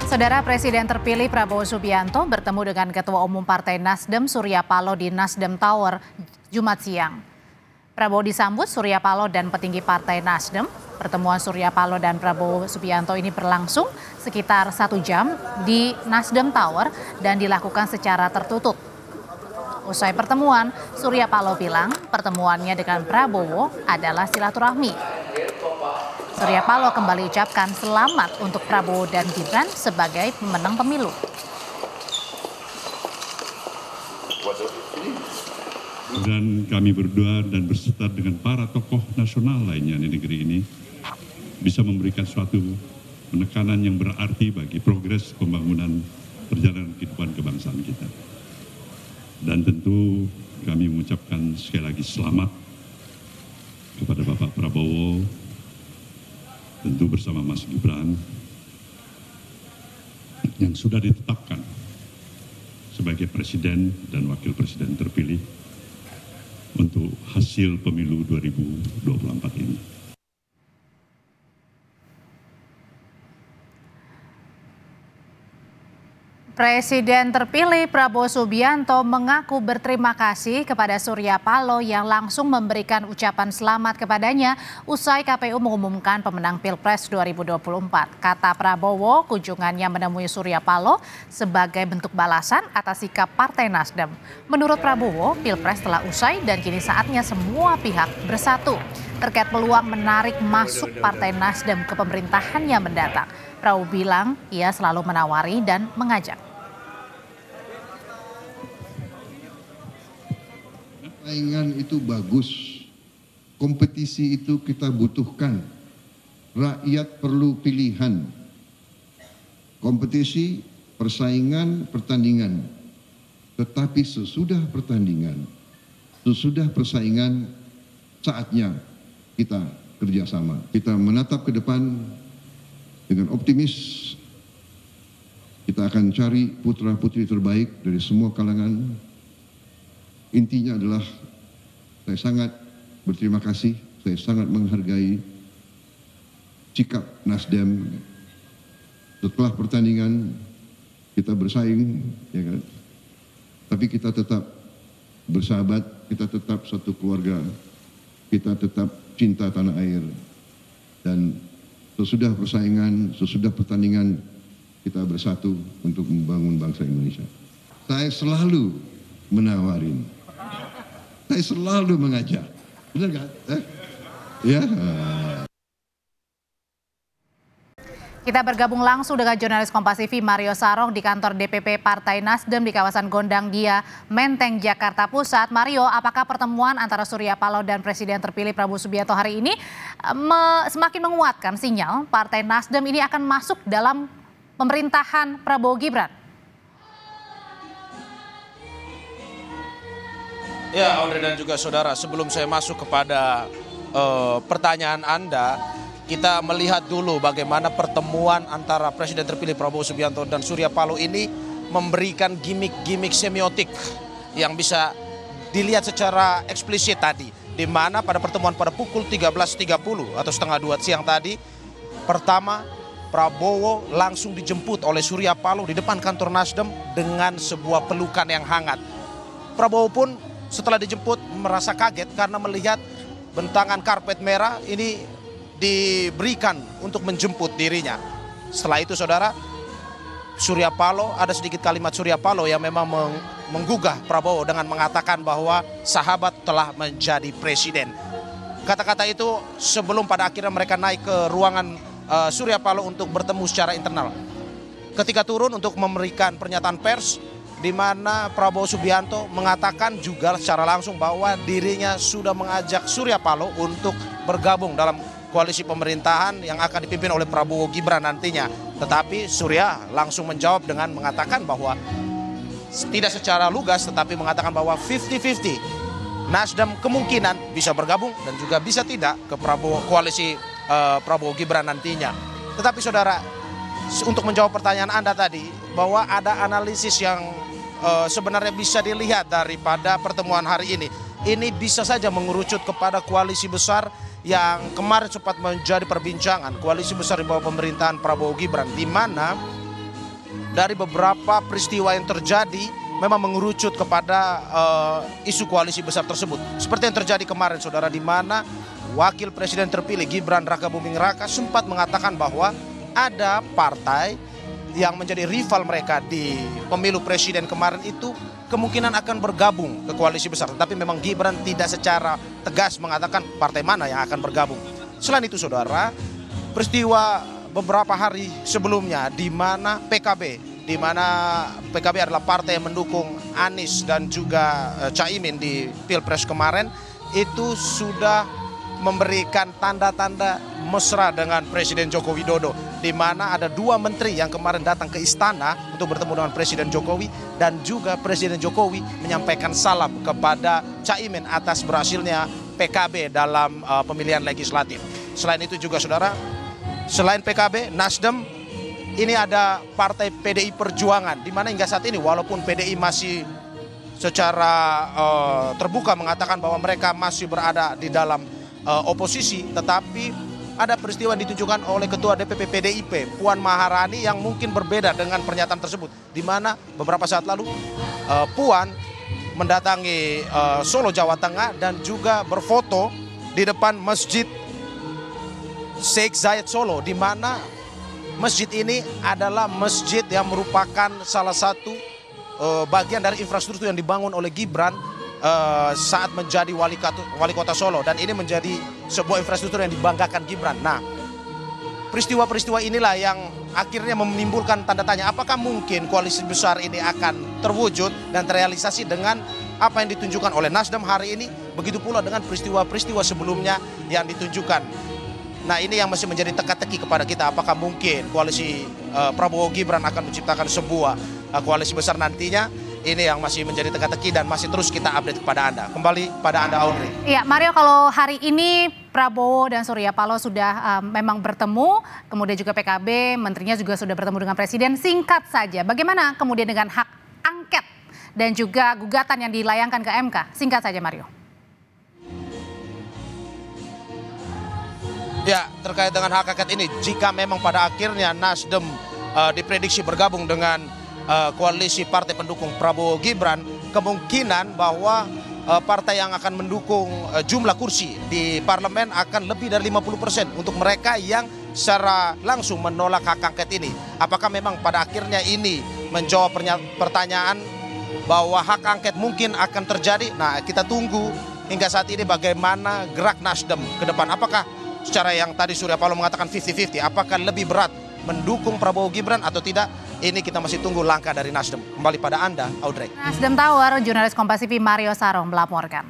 Saudara Presiden terpilih Prabowo Subianto bertemu dengan Ketua Umum Partai Nasdem Surya Paloh di Nasdem Tower Jumat siang. Prabowo disambut Surya Paloh dan petinggi Partai Nasdem. Pertemuan Surya Paloh dan Prabowo Subianto ini berlangsung sekitar 1 jam di Nasdem Tower dan dilakukan secara tertutup. Usai pertemuan, Surya Paloh bilang pertemuannya dengan Prabowo adalah silaturahmi. Surya Paloh kembali ucapkan selamat untuk Prabowo dan Gibran sebagai pemenang pemilu. Dan kami berdoa dan berserta dengan para tokoh nasional lainnya di negeri ini bisa memberikan suatu penekanan yang berarti bagi progres pembangunan perjalanan kehidupan kebangsaan kita. Dan tentu kami mengucapkan sekali lagi selamat kepada Bapak Prabowo, tentu bersama Mas Gibran yang sudah ditetapkan sebagai presiden dan wakil presiden terpilih untuk hasil pemilu 2024 ini. Presiden terpilih Prabowo Subianto mengaku berterima kasih kepada Surya Paloh yang langsung memberikan ucapan selamat kepadanya usai KPU mengumumkan pemenang Pilpres 2024. Kata Prabowo, kunjungannya menemui Surya Paloh sebagai bentuk balasan atas sikap Partai Nasdem. Menurut Prabowo, Pilpres telah usai dan kini saatnya semua pihak bersatu terkait peluang menarik masuk Partai Nasdem ke pemerintahannya mendatang. Prabowo bilang ia selalu menawari dan mengajak. Persaingan itu bagus, kompetisi itu kita butuhkan, rakyat perlu pilihan. Kompetisi, persaingan, pertandingan. Tetapi sesudah pertandingan, sesudah persaingan, saatnya kita kerjasama. Kita menatap ke depan dengan optimis. Kita akan cari putra-putri terbaik dari semua kalangan. Intinya adalah saya sangat berterima kasih, saya sangat menghargai sikap Nasdem. Setelah pertandingan kita bersaing, ya kan? Tapi kita tetap bersahabat, kita tetap satu keluarga, kita tetap cinta tanah air. Dan sesudah persaingan, sesudah pertandingan, kita bersatu untuk membangun bangsa Indonesia. Saya selalu menawarin. Saya selalu mengajak. Benar kan? Ya. Kita bergabung langsung dengan jurnalis Kompas TV Mario Sarong di kantor DPP Partai Nasdem di kawasan Gondang Dia, Menteng, Jakarta Pusat. Mario, apakah pertemuan antara Surya Paloh dan Presiden terpilih Prabowo Subianto hari ini semakin menguatkan sinyal Partai Nasdem ini akan masuk dalam pemerintahan Prabowo Gibran? Ya, Audrey dan juga saudara, sebelum saya masuk kepada pertanyaan Anda, kita melihat dulu bagaimana pertemuan antara Presiden terpilih Prabowo Subianto dan Surya Paloh ini memberikan gimmick-gimmick semiotik yang bisa dilihat secara eksplisit tadi. Di mana pada pertemuan pada pukul 13.30 atau setengah 2 siang tadi, pertama Prabowo langsung dijemput oleh Surya Paloh di depan kantor Nasdem dengan sebuah pelukan yang hangat. Prabowo pun setelah dijemput merasa kaget karena melihat bentangan karpet merah ini diberikan untuk menjemput dirinya. Setelah itu saudara, Surya Paloh, ada sedikit kalimat Surya Paloh yang memang menggugah Prabowo dengan mengatakan bahwa sahabat telah menjadi presiden. Kata-kata itu sebelum pada akhirnya mereka naik ke ruangan Surya Paloh untuk bertemu secara internal. Ketika turun untuk memberikan pernyataan pers, di mana Prabowo Subianto mengatakan juga secara langsung bahwa dirinya sudah mengajak Surya Paloh untuk bergabung dalam koalisi pemerintahan yang akan dipimpin oleh Prabowo Gibran nantinya. Tetapi Surya langsung menjawab dengan mengatakan bahwa tidak secara lugas tetapi mengatakan bahwa 50-50. Nasdem kemungkinan bisa bergabung dan juga bisa tidak ke koalisi Prabowo Gibran nantinya. Tetapi saudara, untuk menjawab pertanyaan Anda tadi, bahwa ada analisis yang sebenarnya bisa dilihat daripada pertemuan hari ini. Ini bisa saja mengerucut kepada koalisi besar yang kemarin sempat menjadi perbincangan, koalisi besar di bawah pemerintahan Prabowo Gibran, di mana dari beberapa peristiwa yang terjadi memang mengerucut kepada isu koalisi besar tersebut. Seperti yang terjadi kemarin, saudara, di mana Wakil Presiden terpilih Gibran Rakabuming Raka sempat mengatakan bahwa ada partai yang menjadi rival mereka di pemilu presiden kemarin itu kemungkinan akan bergabung ke koalisi besar. Tapi memang Gibran tidak secara tegas mengatakan partai mana yang akan bergabung. Selain itu, saudara, peristiwa beberapa hari sebelumnya di mana PKB adalah partai yang mendukung Anies dan juga Caimin di Pilpres kemarin, itu sudah memberikan tanda-tanda mesra dengan Presiden Joko Widodo, di mana ada 2 menteri yang kemarin datang ke istana untuk bertemu dengan Presiden Jokowi, dan juga Presiden Jokowi menyampaikan salam kepada Caimin atas berhasilnya PKB dalam pemilihan legislatif. Selain itu juga, saudara, selain PKB, Nasdem, ini ada partai PDI Perjuangan, di mana hingga saat ini walaupun PDI masih secara terbuka mengatakan bahwa mereka masih berada di dalam oposisi, tetapi ada peristiwa yang ditunjukkan oleh Ketua DPP PDIP, Puan Maharani, yang mungkin berbeda dengan pernyataan tersebut, di mana beberapa saat lalu Puan mendatangi Solo, Jawa Tengah, dan juga berfoto di depan Masjid Sheikh Zayed Solo, di mana masjid ini adalah masjid yang merupakan salah satu bagian dari infrastruktur yang dibangun oleh Gibran saat menjadi wali kota Solo, dan ini menjadi sebuah infrastruktur yang dibanggakan Gibran. Nah, peristiwa-peristiwa inilah yang akhirnya menimbulkan tanda tanya, apakah mungkin koalisi besar ini akan terwujud dan terrealisasi dengan apa yang ditunjukkan oleh Nasdem hari ini, begitu pula dengan peristiwa-peristiwa sebelumnya yang ditunjukkan. Nah, ini yang masih menjadi teka-teki kepada kita, apakah mungkin koalisi Prabowo Gibran akan menciptakan sebuah koalisi besar nantinya. Ini yang masih menjadi teka-teki dan masih terus kita update kepada Anda. Kembali pada Anda, Audrey. Iya, Mario, kalau hari ini Prabowo dan Surya Paloh sudah memang bertemu, kemudian juga PKB, menterinya juga sudah bertemu dengan Presiden. Singkat saja, bagaimana kemudian dengan hak angket dan juga gugatan yang dilayangkan ke MK? Singkat saja, Mario. Ya, terkait dengan hak angket ini, jika memang pada akhirnya Nasdem diprediksi bergabung dengan koalisi partai pendukung Prabowo Gibran, kemungkinan bahwa partai yang akan mendukung jumlah kursi di parlemen akan lebih dari 50% untuk mereka yang secara langsung menolak hak angket ini. Apakah memang pada akhirnya ini menjawab pertanyaan bahwa hak angket mungkin akan terjadi? Nah, kita tunggu hingga saat ini bagaimana gerak Nasdem ke depan. Apakah secara yang tadi Surya Paloh mengatakan 50-50, apakah lebih berat mendukung Prabowo Gibran atau tidak? Ini kita masih tunggu langkah dari Nasdem. Kembali pada Anda, Audrey. Nasdem Tower, jurnalis Kompas TV Mario Sarong melaporkan.